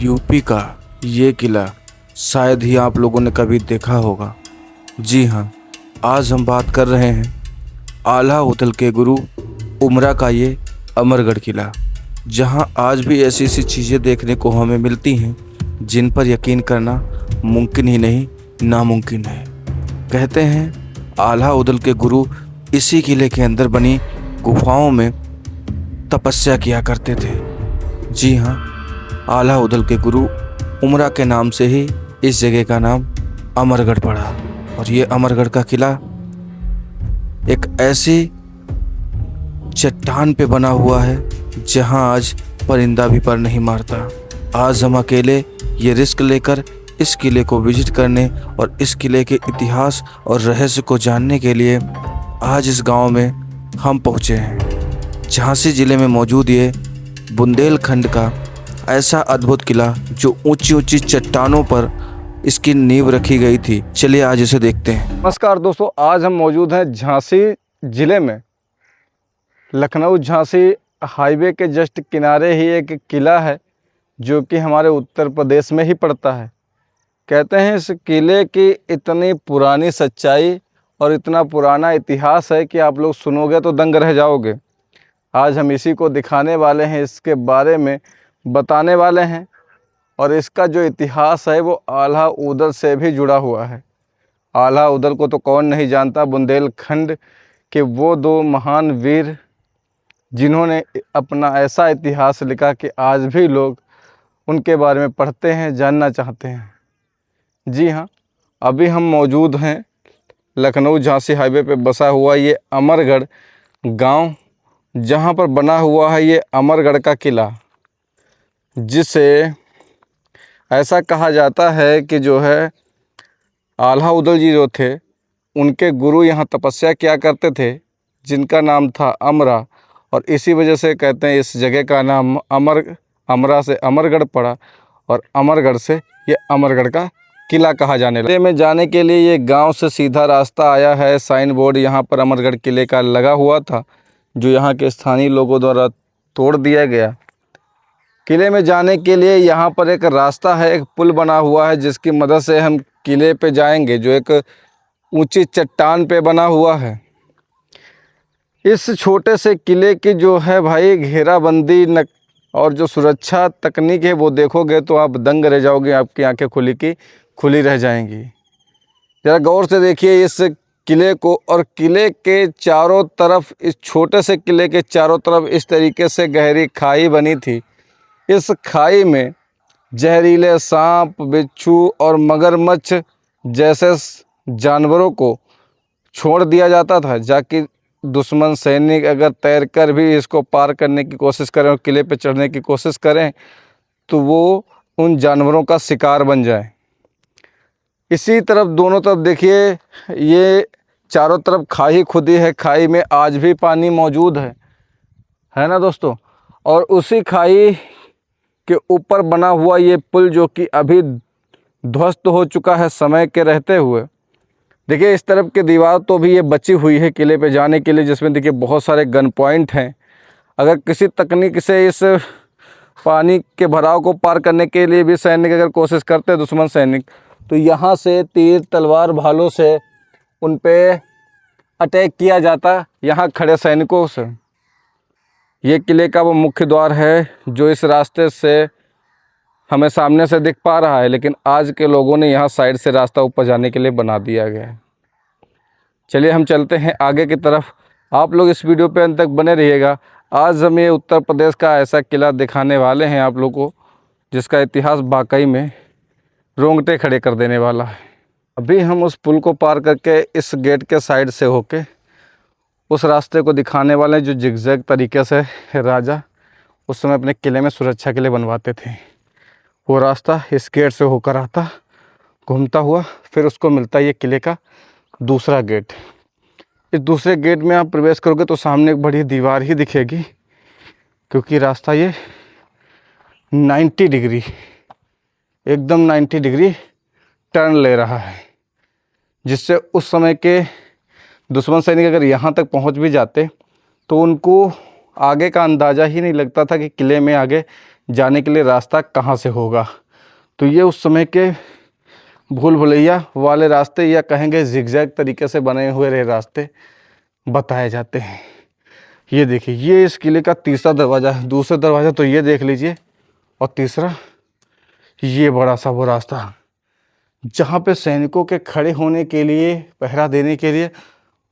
UP का ये किला शायद ही आप लोगों ने कभी देखा होगा। जी हाँ, आज हम बात कर रहे हैं आल्हा उदल के गुरु उमरा का ये अमरगढ़ किला, जहाँ आज भी ऐसी ऐसी चीज़ें देखने को हमें मिलती हैं जिन पर यकीन करना मुमकिन ही नहीं नामुमकिन है। कहते हैं आल्हा उदल के गुरु इसी किले के अंदर बनी गुफाओं में तपस्या किया करते थे। जी हाँ, आल्हा उदल के गुरु उमरा के नाम से ही इस जगह का नाम अमरगढ़ पड़ा। और ये अमरगढ़ का किला एक ऐसी चट्टान पे बना हुआ है जहां आज परिंदा भी पर नहीं मारता। आज हम अकेले ये रिस्क लेकर इस किले को विजिट करने और इस किले के इतिहास और रहस्य को जानने के लिए आज इस गांव में हम पहुंचे हैं। झांसी ज़िले में मौजूद ये बुंदेलखंड का ऐसा अद्भुत किला जो ऊंची ऊंची चट्टानों पर इसकी नींव रखी गई थी। चलिए आज इसे देखते हैं। नमस्कार दोस्तों, आज हम मौजूद हैं झांसी ज़िले में। लखनऊ झांसी हाईवे के जस्ट किनारे ही एक किला है जो कि हमारे उत्तर प्रदेश में ही पड़ता है। कहते हैं इस किले की इतनी पुरानी सच्चाई और इतना पुराना इतिहास है कि आप लोग सुनोगे तो दंग रह जाओगे। आज हम इसी को दिखाने वाले हैं, इसके बारे में बताने वाले हैं। और इसका जो इतिहास है वो आल्हा उदल से भी जुड़ा हुआ है। आल्हा उदल को तो कौन नहीं जानता, बुंदेलखंड के वो दो महान वीर जिन्होंने अपना ऐसा इतिहास लिखा कि आज भी लोग उनके बारे में पढ़ते हैं, जानना चाहते हैं। जी हाँ, अभी हम मौजूद हैं लखनऊ झांसी हाईवे पे बसा हुआ ये अमरगढ़ गांव, जहां पर बना हुआ है ये अमरगढ़ का किला, जिसे ऐसा कहा जाता है कि जो है आल्हा उदल जी जो थे उनके गुरु यहाँ तपस्या किया करते थे, जिनका नाम था अमरा। और इसी वजह से कहते हैं इस जगह का नाम अमरा से अमरगढ़ पड़ा और अमरगढ़ से ये अमरगढ़ का किला कहा जाने लगा। किले में जाने के लिए ये गांव से सीधा रास्ता आया है। साइन बोर्ड यहाँ पर अमरगढ़ किले का लगा हुआ था, जो यहाँ के स्थानीय लोगों द्वारा तोड़ दिया गया। किले में जाने के लिए यहाँ पर एक रास्ता है, एक पुल बना हुआ है जिसकी मदद से हम किले पे जाएंगे, जो एक ऊंची चट्टान पे बना हुआ है। इस छोटे से किले की जो है भाई घेराबंदी और जो सुरक्षा तकनीक है वो देखोगे तो आप दंग रह जाओगे, आपकी आंखें खुली की खुली रह जाएंगी। ज़रा गौर से देखिए इस किले को, और किले के चारों तरफ, इस छोटे से किले के चारों तरफ इस तरीके से गहरी खाई बनी थी। इस खाई में जहरीले सांप, बिच्छू और मगरमच्छ जैसे जानवरों को छोड़ दिया जाता था, जाकि दुश्मन सैनिक अगर तैरकर भी इसको पार करने की कोशिश करें और किले पे चढ़ने की कोशिश करें तो वो उन जानवरों का शिकार बन जाए। इसी तरफ दोनों तरफ देखिए, ये चारों तरफ खाई खुदी है। खाई में आज भी पानी मौजूद है ना दोस्तों। और उसी खाई के ऊपर बना हुआ ये पुल, जो कि अभी ध्वस्त हो चुका है समय के रहते हुए। देखिए इस तरफ की दीवार तो भी ये बची हुई है किले पे जाने के लिए, जिसमें देखिए बहुत सारे गन पॉइंट हैं। अगर किसी तकनीक से इस पानी के भराव को पार करने के लिए भी सैनिक अगर कोशिश करते हैं, दुश्मन सैनिक, तो यहाँ से तीर तलवार भालों से उन पे अटैक किया जाता यहाँ खड़े सैनिकों से। ये किले का वो मुख्य द्वार है जो इस रास्ते से हमें सामने से दिख पा रहा है, लेकिन आज के लोगों ने यहाँ साइड से रास्ता ऊपर जाने के लिए बना दिया गया है। चलिए हम चलते हैं आगे की तरफ। आप लोग इस वीडियो पे अंत तक बने रहिएगा। आज हम ये उत्तर प्रदेश का ऐसा किला दिखाने वाले हैं आप लोग को, जिसका इतिहास वाकई में रोंगटे खड़े कर देने वाला है। अभी हम उस पुल को पार करके इस गेट के साइड से होके उस रास्ते को दिखाने वाले हैं, जो जिगजैग तरीके से राजा उस समय अपने किले में सुरक्षा के लिए बनवाते थे। वो रास्ता इस गेट से होकर आता, घूमता हुआ, फिर उसको मिलता है ये किले का दूसरा गेट। इस दूसरे गेट में आप प्रवेश करोगे तो सामने एक बड़ी दीवार ही दिखेगी, क्योंकि रास्ता ये 90 डिग्री, एकदम 90 डिग्री टर्न ले रहा है, जिससे उस समय के दुश्मन सैनिक अगर यहाँ तक पहुँच भी जाते तो उनको आगे का अंदाज़ा ही नहीं लगता था कि किले में आगे जाने के लिए रास्ता कहाँ से होगा। तो ये उस समय के भूल भुलैया वाले रास्ते या कहेंगे जिगजैग तरीके से बने हुए रहे रास्ते बताए जाते हैं। ये देखिए, ये इस किले का तीसरा दरवाज़ा है। दूसरा दरवाज़ा तो ये देख लीजिए, और तीसरा ये बड़ा सा वो रास्ता जहाँ पे सैनिकों के खड़े होने के लिए, पहरा देने के लिए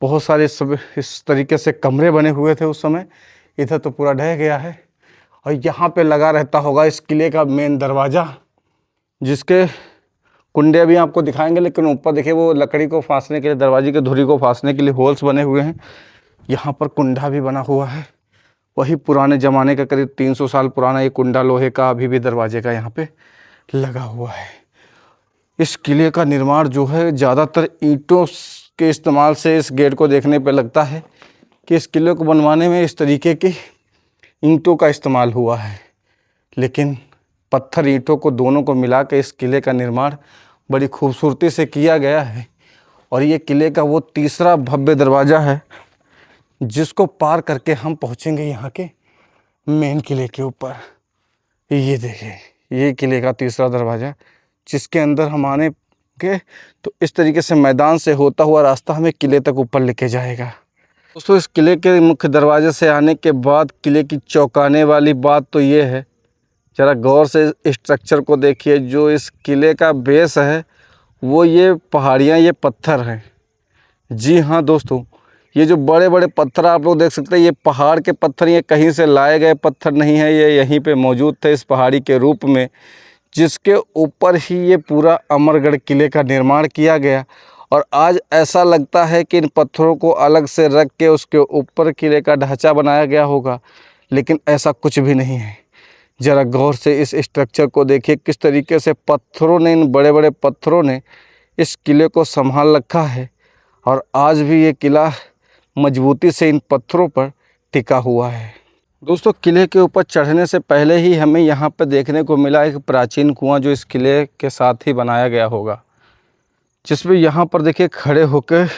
बहुत सारे सब इस तरीके से कमरे बने हुए थे उस समय। इधर तो पूरा ढह गया है, और यहाँ पे लगा रहता होगा इस किले का मेन दरवाज़ा, जिसके कुंडे भी आपको दिखाएंगे, लेकिन ऊपर देखिए वो लकड़ी को फांसने के लिए, दरवाजे की धुरी को फांसने के लिए होल्स बने हुए हैं। यहाँ पर कुंडा भी बना हुआ है, वही पुराने ज़माने का, करीब 300 साल पुराना ये कुंडा लोहे का अभी भी दरवाजे का यहाँ पे लगा हुआ है। इस किले का निर्माण जो है ज़्यादातर ईंटों के इस्तेमाल से, इस गेट को देखने पे लगता है कि इस किले को बनवाने में इस तरीके की ईंटों का इस्तेमाल हुआ है, लेकिन पत्थर ईंटों को दोनों को मिला के इस किले का निर्माण बड़ी खूबसूरती से किया गया है। और ये किले का वो तीसरा भव्य दरवाज़ा है जिसको पार करके हम पहुँचेंगे यहाँ के मेन किले के ऊपर। ये देखिए, ये किले का तीसरा दरवाज़ा, जिसके अंदर हम आने के तो इस तरीके से मैदान से होता हुआ रास्ता हमें किले तक ऊपर लेके जाएगा। दोस्तों, इस किले के मुख्य दरवाजे से आने के बाद किले की चौंकाने वाली बात तो ये है, ज़रा गौर से स्ट्रक्चर को देखिए। जो इस किले का बेस है वो ये पहाड़ियाँ, ये पत्थर हैं। जी हाँ दोस्तों, ये जो बड़े बड़े पत्थर आप लोग देख सकते हैं, ये पहाड़ के पत्थर, ये कहीं से लाए गए पत्थर नहीं है, ये यहीं पे मौजूद थे इस पहाड़ी के रूप में, जिसके ऊपर ही ये पूरा अमरगढ़ किले का निर्माण किया गया। और आज ऐसा लगता है कि इन पत्थरों को अलग से रख के उसके ऊपर किले का ढांचा बनाया गया होगा, लेकिन ऐसा कुछ भी नहीं है। ज़रा गौर से इस स्ट्रक्चर को देखिए, किस तरीके से पत्थरों ने, इन बड़े बड़े पत्थरों ने इस किले को संभाल रखा है। और आज भी ये किला मजबूती से इन पत्थरों पर टिका हुआ है। दोस्तों, किले के ऊपर चढ़ने से पहले ही हमें यहाँ पर देखने को मिला एक प्राचीन कुआं, जो इस किले के साथ ही बनाया गया होगा, जिसमें यहाँ पर देखिए खड़े होकर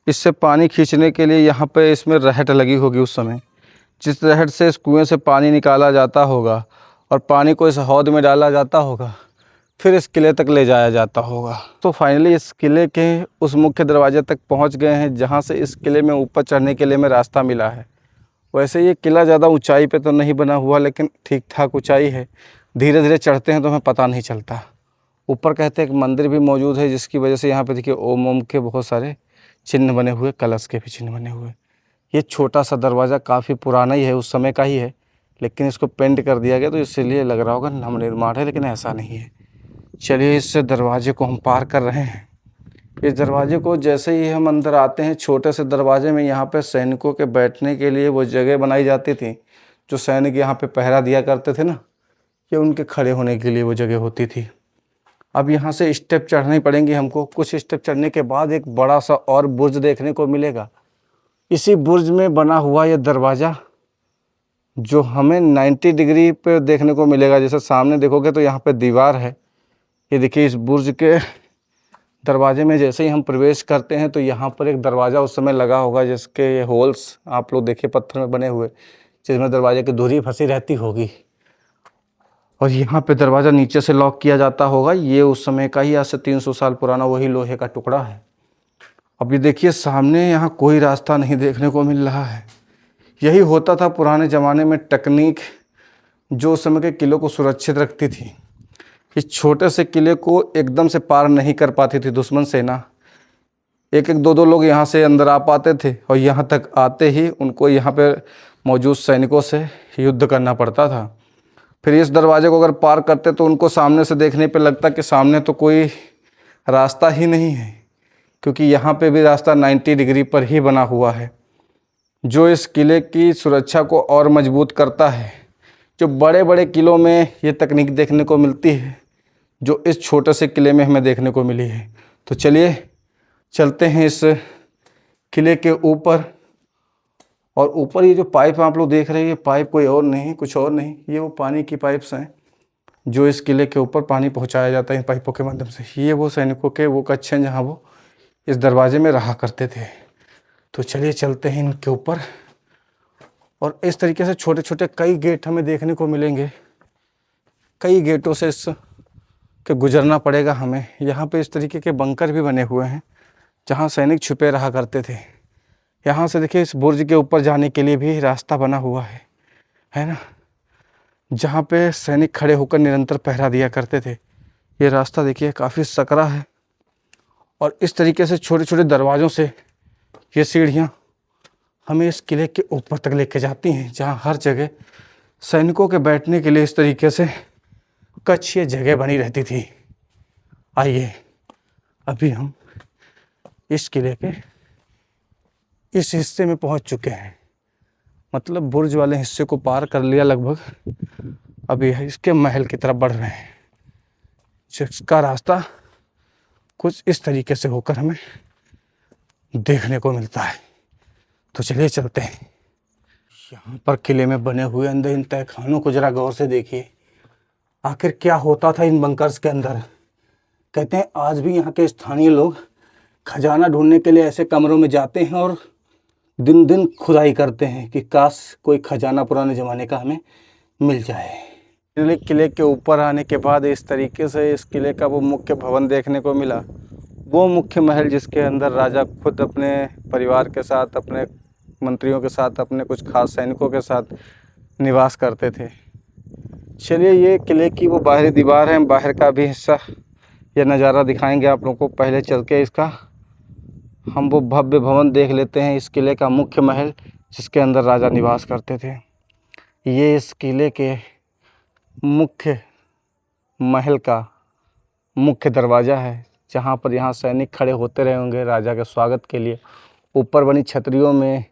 इससे पानी खींचने के लिए यहाँ पे इसमें रहट लगी होगी उस समय, जिस रहट से इस कुएं से पानी निकाला जाता होगा और पानी को इस हौद में डाला जाता होगा, फिर इस किले तक ले जाया जाता होगा। तो फाइनली इस किले के उस मुख्य दरवाजे तक पहुंच गए हैं, जहां से इस किले में ऊपर चढ़ने के लिए हमें रास्ता मिला है। वैसे ये किला ज़्यादा ऊंचाई पे तो नहीं बना हुआ, लेकिन ठीक ठाक ऊंचाई है। धीरे धीरे चढ़ते हैं तो हमें पता नहीं चलता। ऊपर कहते हैं एक मंदिर भी मौजूद है, जिसकी वजह से यहाँ पे देखिए ओम ओम के बहुत सारे चिन्ह बने हुए, कलश के भी चिन्ह बने हुए। ये छोटा सा दरवाज़ा काफ़ी पुराना ही है, उस समय का ही है, लेकिन इसको पेंट कर दिया गया तो इसलिए लग रहा होगा नवनिर्माण है, लेकिन ऐसा नहीं है। चलिए, इस दरवाजे को हम पार कर रहे हैं। इस दरवाजे को जैसे ही हम अंदर आते हैं, छोटे से दरवाजे में यहाँ पे सैनिकों के बैठने के लिए वो जगह बनाई जाती थी। जो सैनिक यहाँ पे पहरा दिया करते थे ना, ये उनके खड़े होने के लिए वो जगह होती थी। अब यहाँ से स्टेप चढ़नी पड़ेंगी हमको। कुछ स्टेप चढ़ने के बाद एक बड़ा सा और बुर्ज देखने को मिलेगा। इसी बुर्ज में बना हुआ ये दरवाज़ा, जो हमें 90 डिग्री पे देखने को मिलेगा। जैसे सामने देखोगे तो यहाँ पे दीवार है। ये देखिए, इस बुर्ज के दरवाजे में जैसे ही हम प्रवेश करते हैं तो यहाँ पर एक दरवाज़ा उस समय लगा होगा, जिसके ये होल्स आप लोग देखिए पत्थर में बने हुए, जिसमें दरवाजे की धुरी फंसी रहती होगी। और यहाँ पे दरवाज़ा नीचे से लॉक किया जाता होगा। ये उस समय का ही, आज से 300 साल पुराना वही लोहे का टुकड़ा है। अब ये देखिए, सामने यहाँ कोई रास्ता नहीं देखने को मिल रहा है। यही होता था पुराने ज़माने में तकनीक, जो उस समय के किलों को सुरक्षित रखती थी। इस छोटे से किले को एकदम से पार नहीं कर पाती थी दुश्मन सेना। एक एक दो दो लोग यहाँ से अंदर आ पाते थे, और यहाँ तक आते ही उनको यहाँ पे मौजूद सैनिकों से युद्ध करना पड़ता था। फिर इस दरवाजे को अगर पार करते तो उनको सामने से देखने पे लगता कि सामने तो कोई रास्ता ही नहीं है, क्योंकि यहाँ पे भी रास्ता 90 डिग्री पर ही बना हुआ है, जो इस किले की सुरक्षा को और मजबूत करता है। जो बड़े बड़े किलों में ये तकनीक देखने को मिलती है, जो इस छोटे से किले में हमें देखने को मिली है। तो चलिए चलते हैं इस किले के ऊपर। और ऊपर ये जो पाइप आप लोग देख रहे हैं, ये पाइप कोई और नहीं, कुछ और नहीं, ये वो पानी की पाइप्स हैं, जो इस किले के ऊपर पानी पहुंचाया जाता है इन पाइपों के माध्यम से। ये वो सैनिकों के वो कक्ष हैं जहाँ वो इस दरवाजे में रहा करते थे। तो चलिए चलते हैं इनके ऊपर। और इस तरीके से छोटे छोटे कई गेट हमें देखने को मिलेंगे, कई गेटों से इस के गुजरना पड़ेगा हमें। यहाँ पे इस तरीके के बंकर भी बने हुए हैं जहाँ सैनिक छुपे रहा करते थे। यहाँ से देखिए इस बुर्ज के ऊपर जाने के लिए भी रास्ता बना हुआ है ना, जहाँ पे सैनिक खड़े होकर निरंतर पहरा दिया करते थे। ये रास्ता देखिए काफ़ी सकरा है और इस तरीके से छोटे छोटे दरवाज़ों से ये सीढ़ियाँ हमें इस किले के ऊपर तक लेके जाती हैं, जहाँ हर जगह सैनिकों के बैठने के लिए इस तरीके से कच्ची जगह बनी रहती थी। आइए अभी हम इस किले के इस हिस्से में पहुंच चुके हैं, मतलब बुर्ज वाले हिस्से को पार कर लिया लगभग। अभी इसके महल की तरफ बढ़ रहे हैं, जिसका रास्ता कुछ इस तरीके से होकर हमें देखने को मिलता है। तो चलिए चलते हैं। यहाँ पर किले में बने हुए अंदर इन तहखानों को जरा गौर से देखिए, आखिर क्या होता था इन बंकर्स के अंदर। कहते हैं आज भी यहाँ के स्थानीय लोग खजाना ढूंढने के लिए ऐसे कमरों में जाते हैं और दिन दिन खुदाई करते हैं कि काश कोई खजाना पुराने ज़माने का हमें मिल जाए। किले के ऊपर आने के बाद इस तरीके से इस किले का वो मुख्य भवन देखने को मिला, वो मुख्य महल जिसके अंदर राजा खुद अपने परिवार के साथ, अपने मंत्रियों के साथ, अपने कुछ खास सैनिकों के साथ निवास करते थे। चलिए ये किले की वो बाहरी दीवार है, बाहर का भी हिस्सा यह नज़ारा दिखाएंगे आप लोगों को। पहले चल के इसका हम वो भव्य भवन देख लेते हैं, इस किले का मुख्य महल जिसके अंदर राजा निवास करते थे। ये इस किले के मुख्य महल का मुख्य दरवाज़ा है, जहाँ पर यहाँ सैनिक खड़े होते रहे होंगे राजा के स्वागत के लिए। ऊपर बनी छतरियों में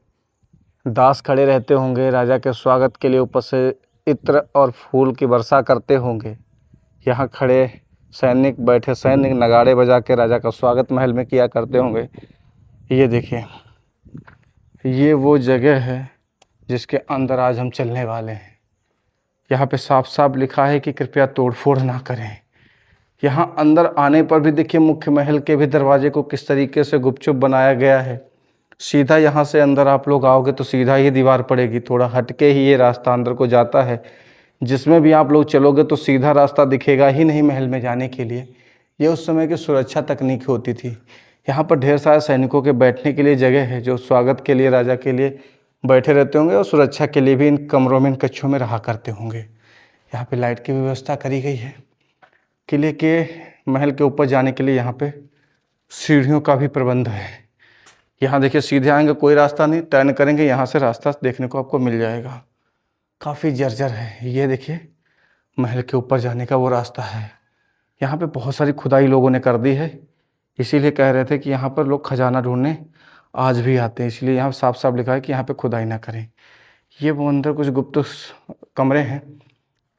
दास खड़े रहते होंगे राजा के स्वागत के लिए, ऊपर से इत्र और फूल की वर्षा करते होंगे। यहाँ खड़े सैनिक, बैठे सैनिक नगाड़े बजा के राजा का स्वागत महल में किया करते होंगे। ये देखिए, ये वो जगह है जिसके अंदर आज हम चलने वाले हैं। यहाँ पे साफ साफ लिखा है कि कृपया तोड़फोड़ ना करें। यहाँ अंदर आने पर भी देखिए मुख्य महल के भी दरवाजे को किस तरीके से गुपचुप बनाया गया है। सीधा यहाँ से अंदर आप लोग आओगे तो सीधा ही दीवार पड़ेगी, थोड़ा हटके ही ये रास्ता अंदर को जाता है। जिसमें भी आप लोग चलोगे तो सीधा रास्ता दिखेगा ही नहीं महल में जाने के लिए। ये उस समय की सुरक्षा तकनीक होती थी। यहाँ पर ढेर सारे सैनिकों के बैठने के लिए जगह है, जो स्वागत के लिए राजा के लिए बैठे रहते होंगे और सुरक्षा के लिए भी इन कमरों में, इन कक्षों में रहा करते होंगे। यहाँ पे लाइट की व्यवस्था करी गई है। किले के महल के ऊपर जाने के लिए यहाँ पे सीढ़ियों का भी प्रबंध है। यहाँ देखिए सीधे आएंगे कोई रास्ता नहीं, टर्न करेंगे यहाँ से रास्ता देखने को आपको मिल जाएगा। काफ़ी जर्जर है। ये देखिए महल के ऊपर जाने का वो रास्ता है। यहाँ पे बहुत सारी खुदाई लोगों ने कर दी है, इसीलिए कह रहे थे कि यहाँ पर लोग खजाना ढूंढने आज भी आते हैं, इसलिए यहाँ साफ साफ लिखा है कि यहाँ पे खुदाई ना करें। ये वो अंदर कुछ गुप्त कमरे हैं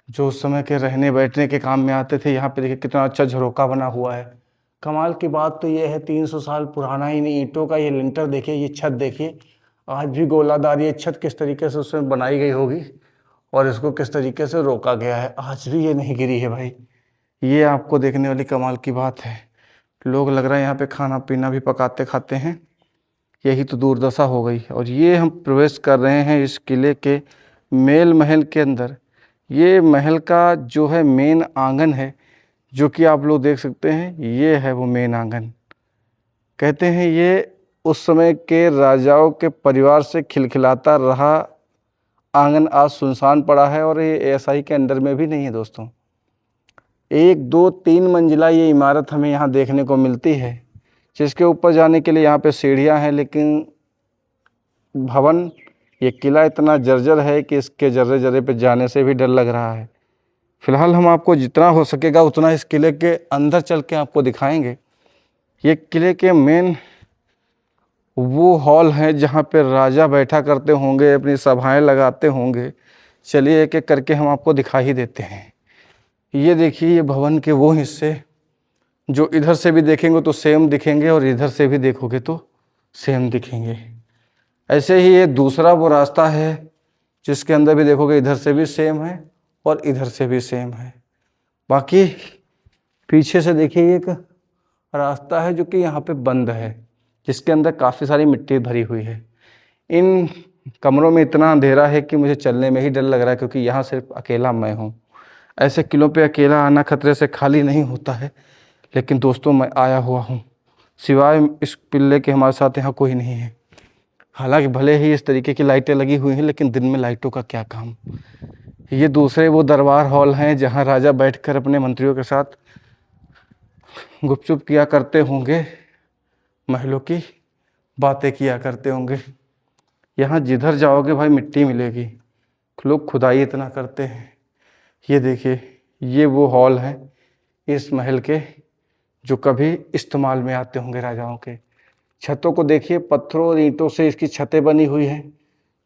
जो उस समय के रहने बैठने के काम में आते थे। यहाँ पे देखिए कितना अच्छा झरोका बना हुआ है। कमाल की बात तो ये है 300 साल पुराना ही नहीं, ईंटों का ये लिंटर देखिए, ये छत देखिए आज भी गोलादार। ये छत किस तरीके से उसमें बनाई गई होगी और इसको किस तरीके से रोका गया है, आज भी ये नहीं गिरी है भाई। ये आपको देखने वाली कमाल की बात है। लोग लग रहा है यहाँ पे खाना पीना भी पकाते खाते हैं, यही तो दुर्दशा हो गई। और ये हम प्रवेश कर रहे हैं इस किले के मेल महल के अंदर। ये महल का जो है मेन आंगन है, जो कि आप लोग देख सकते हैं, ये है वो मेन आंगन। कहते हैं ये उस समय के राजाओं के परिवार से खिलखिलाता रहा आंगन आज सुनसान पड़ा है। और ये एएसआई के अंडर में भी नहीं है दोस्तों। 1 2 3 मंजिला ये इमारत हमें यहाँ देखने को मिलती है, जिसके ऊपर जाने के लिए यहाँ पे सीढ़ियाँ हैं। लेकिन भवन, ये किला इतना जर्जर है कि इसके जर्रे जर्रे पे जाने से भी डर लग रहा है। फ़िलहाल हम आपको जितना हो सकेगा उतना इस किले के अंदर चल के आपको दिखाएंगे। ये किले के मेन वो हॉल है जहाँ पे राजा बैठा करते होंगे, अपनी सभाएं लगाते होंगे। चलिए एक एक करके हम आपको दिखा ही देते हैं। ये देखिए ये भवन के वो हिस्से जो इधर से भी देखेंगे तो सेम दिखेंगे और इधर से भी देखोगे तो सेम दिखेंगे। ऐसे ही ये दूसरा वो रास्ता है जिसके अंदर भी देखोगे इधर से भी सेम है और इधर से भी सेम है। बाकी पीछे से देखिए एक रास्ता है जो कि यहाँ पे बंद है, जिसके अंदर काफ़ी सारी मिट्टी भरी हुई है। इन कमरों में इतना अंधेरा है कि मुझे चलने में ही डर लग रहा है, क्योंकि यहाँ सिर्फ अकेला मैं हूँ। ऐसे किलों पे अकेला आना खतरे से खाली नहीं होता है, लेकिन दोस्तों मैं आया हुआ हूँ। सिवाय इस किले के हमारे साथ यहाँ कोई नहीं है। हालांकि भले ही इस तरीके की लाइटें लगी हुई हैं, लेकिन दिन में लाइटों का क्या काम। ये दूसरे वो दरबार हॉल हैं जहाँ राजा बैठकर अपने मंत्रियों के साथ गुपचुप किया करते होंगे, महलों की बातें किया करते होंगे। यहाँ जिधर जाओगे भाई मिट्टी मिलेगी, लोग खुदाई इतना करते हैं। ये देखिए, ये वो हॉल हैं इस महल के जो कभी इस्तेमाल में आते होंगे राजाओं के। छतों को देखिए, पत्थरों और ईंटों से इसकी छतें बनी हुई हैं,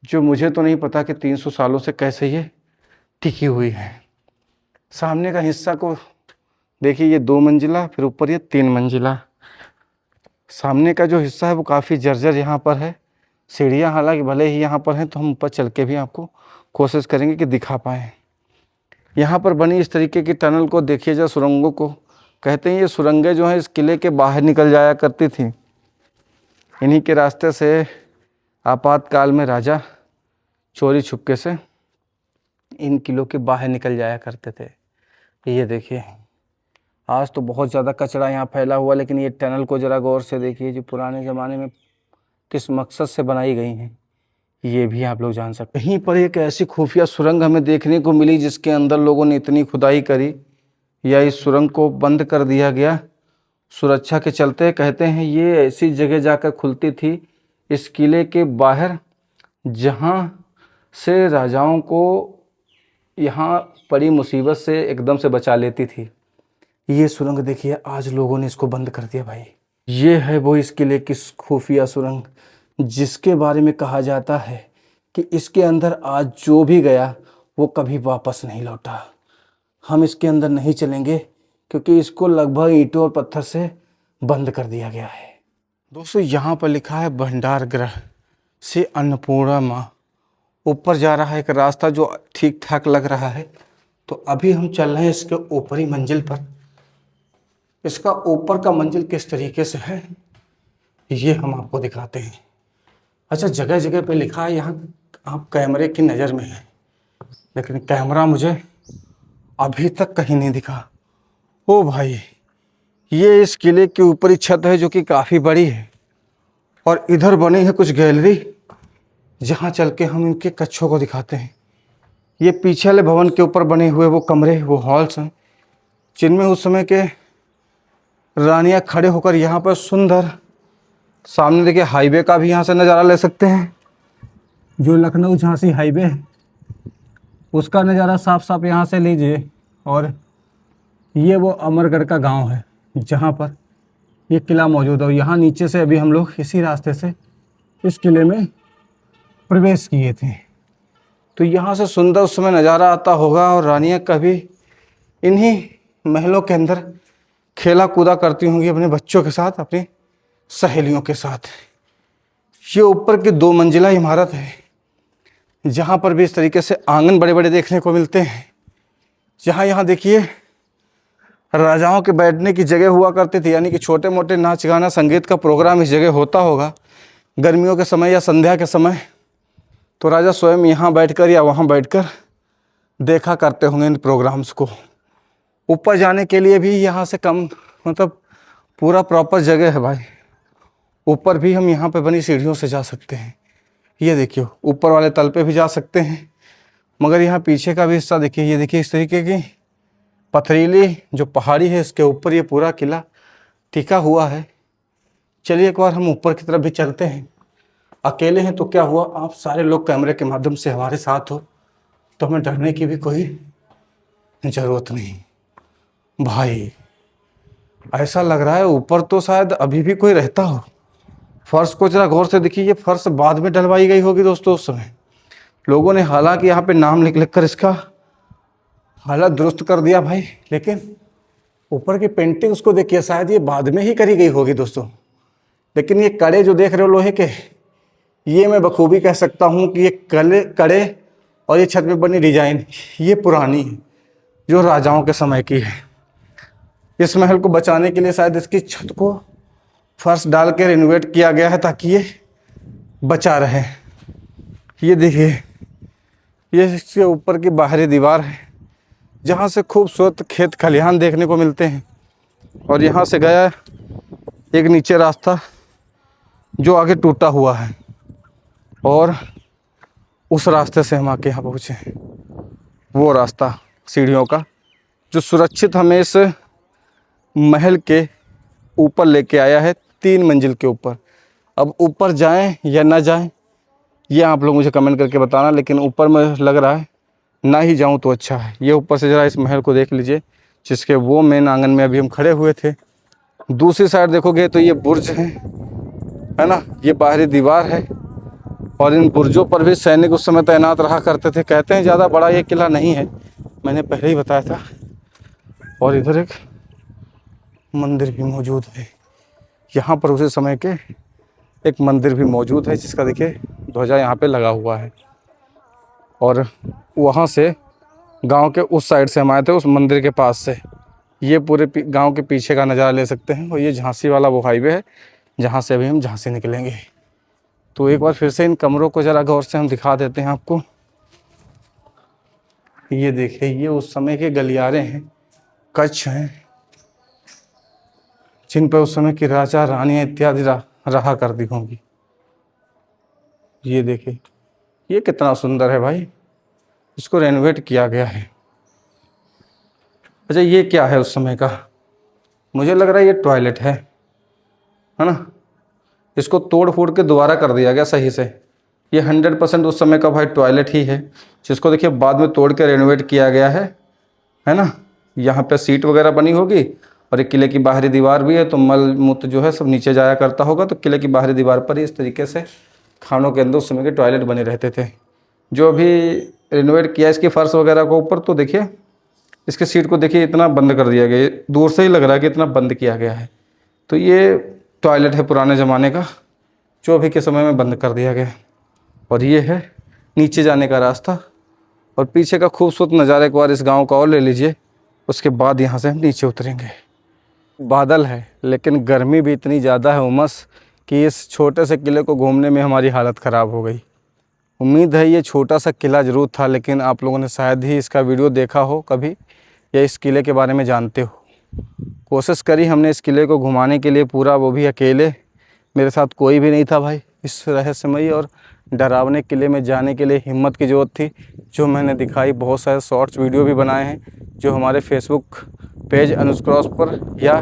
जो मुझे तो नहीं पता कि 300 सालों से कैसे ये टिकी हुई है। सामने का हिस्सा को देखिए, ये 2 मंजिला, फिर ऊपर ये 3 मंजिला। सामने का जो हिस्सा है वो काफ़ी जर्जर यहाँ पर है। सीढ़ियाँ हालांकि भले ही यहाँ पर हैं, तो हम ऊपर चल के भी आपको कोशिश करेंगे कि दिखा पाएँ। यहाँ पर बनी इस तरीके की टनल को देखिए, जरा सुरंगों को कहते हैं। ये सुरंगें जो हैं इस किले के बाहर निकल जाया करती थी। इन्हीं के रास्ते से आपातकाल में राजा चोरी छुपके से इन किलों के बाहर निकल जाया करते थे। ये देखिए, आज तो बहुत ज़्यादा कचरा यहाँ फैला हुआ, लेकिन ये टनल को ज़रा गौर से देखिए, जो पुराने ज़माने में किस मकसद से बनाई गई हैं, ये भी आप लोग जान सकते हैं। यहीं पर एक ऐसी खुफिया सुरंग हमें देखने को मिली जिसके अंदर लोगों ने इतनी खुदाई करी या इस सुरंग को बंद कर दिया गया सुरक्षा के चलते। कहते हैं ये ऐसी जगह जाकर खुलती थी इस किले के बाहर, जहाँ से राजाओं को यहाँ पड़ी मुसीबत से एकदम से बचा लेती थी। ये सुरंग देखिए, आज लोगों ने इसको बंद कर दिया भाई। ये है वो इस किले की खुफिया सुरंग जिसके बारे में कहा जाता है कि इसके अंदर आज जो भी गया वो कभी वापस नहीं लौटा। हम इसके अंदर नहीं चलेंगे क्योंकि इसको लगभग ईंटों और पत्थर से बंद कर दिया गया है। दोस्तों, यहाँ पर लिखा है भंडार गृह से अन्नपूर्णा माँ। ऊपर जा रहा है एक रास्ता जो ठीक ठाक लग रहा है। तो अभी हम चल रहे हैं इसके ऊपरी मंजिल पर। इसका ऊपर का मंजिल किस तरीके से है ये हम आपको दिखाते हैं। अच्छा, जगह जगह पे लिखा है यहाँ आप कैमरे की नज़र में है, लेकिन कैमरा मुझे अभी तक कहीं नहीं दिखा। ओ भाई, ये इस किले की ऊपरी छत है जो कि काफ़ी बड़ी है, और इधर बनी है कुछ गैलरी जहाँ चल के हम इनके कक्षों को दिखाते हैं। ये पीछे वाले भवन के ऊपर बने हुए वो कमरे, वो हॉल्स हैं जिनमें उस समय के रानियाँ खड़े होकर यहाँ पर सुंदर, सामने देखिए हाईवे का भी यहाँ से नज़ारा ले सकते हैं। जो लखनऊ झांसी हाईवे है उसका नज़ारा साफ साफ यहाँ से लीजिए। और ये वो अमरगढ़ का गांव है जहाँ पर ये किला मौजूद है। और यहाँ नीचे से अभी हम लोग इसी रास्ते से इस किले में प्रवेश किए थे। तो यहाँ से सुंदर उस समय नज़ारा आता होगा, और रानियाँ कभी इन्हीं महलों के अंदर खेला कूदा करती होंगी अपने बच्चों के साथ, अपनी सहेलियों के साथ। ये ऊपर की 2 मंजिला इमारत है जहाँ पर भी इस तरीके से आंगन बड़े बड़े देखने को मिलते हैं। जहाँ यहाँ देखिए राजाओं के बैठने की जगह हुआ करती थी, यानी कि छोटे मोटे नाच गाना संगीत का प्रोग्राम इस जगह होता होगा गर्मियों के समय या संध्या के समय। तो राजा स्वयं यहाँ बैठकर या वहाँ बैठकर देखा करते होंगे इन प्रोग्राम्स को। ऊपर जाने के लिए भी यहाँ से कम मतलब पूरा प्रॉपर जगह है भाई। ऊपर भी हम यहाँ पे बनी सीढ़ियों से जा सकते हैं। ये देखिए, ऊपर वाले तल पे भी जा सकते हैं, मगर यहाँ पीछे का भी हिस्सा देखिए। ये देखिए, इस तरीके की पथरीली जो पहाड़ी है इसके ऊपर ये पूरा किला टिका हुआ है। चलिए एक बार हम ऊपर की तरफ भी चलते हैं। अकेले हैं तो क्या हुआ, आप सारे लोग कैमरे के माध्यम से हमारे साथ हो तो हमें डरने की भी कोई ज़रूरत नहीं। भाई ऐसा लग रहा है ऊपर तो शायद अभी भी कोई रहता हो। फर्श को जरा गौर से देखिए, ये फर्श बाद में डलवाई गई होगी दोस्तों उस समय। लोगों ने हालांकि यहाँ पे नाम लिख कर इसका हालत दुरुस्त कर दिया भाई, लेकिन ऊपर की पेंटिंग उसको देखिए, शायद ये बाद में ही करी गई होगी दोस्तों। लेकिन ये कड़े जो देख रहे हो लोहे के, ये मैं बखूबी कह सकता हूँ कि ये कड़े और ये छत पे बनी डिजाइन ये पुरानी है, जो राजाओं के समय की है। इस महल को बचाने के लिए शायद इसकी छत को फर्श डाल के रिनोवेट किया गया है ताकि ये बचा रहे। ये देखिए, ये इसके ऊपर की बाहरी दीवार है जहाँ से खूबसूरत खेत खलिहान देखने को मिलते हैं। और यहाँ से गया एक नीचे रास्ता जो आगे टूटा हुआ है, और उस रास्ते से हम आके यहाँ पहुँचे। वो रास्ता सीढ़ियों का जो सुरक्षित हमें इस महल के ऊपर लेके आया है, 3 मंजिल के ऊपर। अब ऊपर जाएं या ना जाएं ये आप लोग मुझे कमेंट करके बताना, लेकिन ऊपर में लग रहा है ना ही जाऊं तो अच्छा है। ये ऊपर से ज़रा इस महल को देख लीजिए, जिसके वो मेन आंगन में अभी हम खड़े हुए थे। दूसरी साइड देखोगे तो ये बुर्ज है ना, ये बाहरी दीवार है, और इन बुर्जों पर भी सैनिक उस समय तैनात रहा करते थे। कहते हैं ज़्यादा बड़ा ये किला नहीं है, मैंने पहले ही बताया था। और इधर एक मंदिर भी मौजूद है, यहाँ पर उसी समय के एक मंदिर भी मौजूद है, जिसका देखिए ध्वजा यहाँ पे लगा हुआ है। और वहाँ से गांव के उस साइड से हम आए थे, उस मंदिर के पास से। ये पूरे गांव के पीछे का नज़ारा ले सकते हैं। और ये झांसी वाला वो हाईवे है जहाँ से अभी हम झांसी निकलेंगे। तो एक बार फिर से इन कमरों को ज़रा गौर से हम दिखा देते हैं आपको। ये देखिए, ये उस समय के गलियारे हैं, कच्छ हैं, जिन पर उस समय की राजा रानियाँ इत्यादि रहा करती होंगी। ये देखिए, ये कितना सुंदर है भाई, इसको रेनोवेट किया गया है। अच्छा, ये क्या है उस समय का? मुझे लग रहा है ये टॉयलेट है ना। इसको तोड़ फोड़ के दोबारा कर दिया गया सही से। ये 100% उस समय का भाई टॉयलेट ही है, जिसको देखिए बाद में तोड़ के रेनोवेट किया गया है ना। यहाँ पे सीट वगैरह बनी होगी, और एक किले की बाहरी दीवार भी है, तो मल मूत्र जो है सब नीचे जाया करता होगा। तो किले की बाहरी दीवार पर ही इस तरीके से खानों के अंदर उस समय के टॉयलेट बने रहते थे। जो अभी रेनोवेट किया इसकी फ़र्श वगैरह को ऊपर, तो देखिए इसके सीट को देखिए इतना बंद कर दिया गया, दूर से ही लग रहा है कि इतना बंद किया गया है। तो ये टॉयलेट है पुराने ज़माने का, जो अभी के समय में बंद कर दिया गया। और ये है नीचे जाने का रास्ता। और पीछे का खूबसूरत नज़ारा एक बार इस गांव का और ले लीजिए, उसके बाद यहाँ से हम नीचे उतरेंगे। बादल है, लेकिन गर्मी भी इतनी ज़्यादा है, उमस, कि इस छोटे से किले को घूमने में हमारी हालत ख़राब हो गई। उम्मीद है ये छोटा सा किला ज़रूर था, लेकिन आप लोगों ने शायद ही इसका वीडियो देखा हो कभी, या इस किले के बारे में जानते हो। कोशिश करी हमने इस किले को घुमाने के लिए पूरा, वो भी अकेले, मेरे साथ कोई भी नहीं था भाई। इस रहस्यमयी और डरावने किले में जाने के लिए हिम्मत की ज़रूरत थी, जो मैंने दिखाई। बहुत सारे शॉर्ट्स वीडियो भी बनाए हैं, जो हमारे फेसबुक पेज अनुज क्रॉस पर या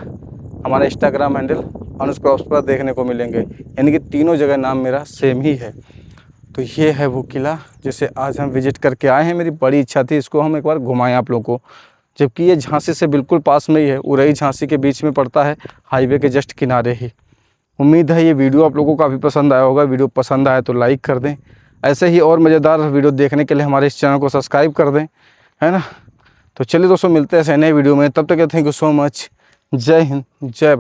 हमारा इंस्टाग्राम हैंडल अनुज क्रॉस पर देखने को मिलेंगे। यानी कि तीनों जगह नाम मेरा सेम ही है। तो ये है वो किला जिसे आज हम विज़िट करके आए हैं। मेरी बड़ी इच्छा थी इसको हम एक बार घुमाएं आप लोगों को, जबकि ये झांसी से बिल्कुल पास में ही है। उरई झांसी के बीच में पड़ता है, हाईवे के जस्ट किनारे ही। उम्मीद है ये वीडियो आप लोगों को काफ़ी पसंद आया होगा। वीडियो पसंद आए तो लाइक कर दें। ऐसे ही और मज़ेदार वीडियो देखने के लिए हमारे इस चैनल को सब्सक्राइब कर दें, है ना। तो चलिए दोस्तों, मिलते हैं ऐसे नए वीडियो में। तब तक थैंक यू सो मच। जय हिंद, जय भारत।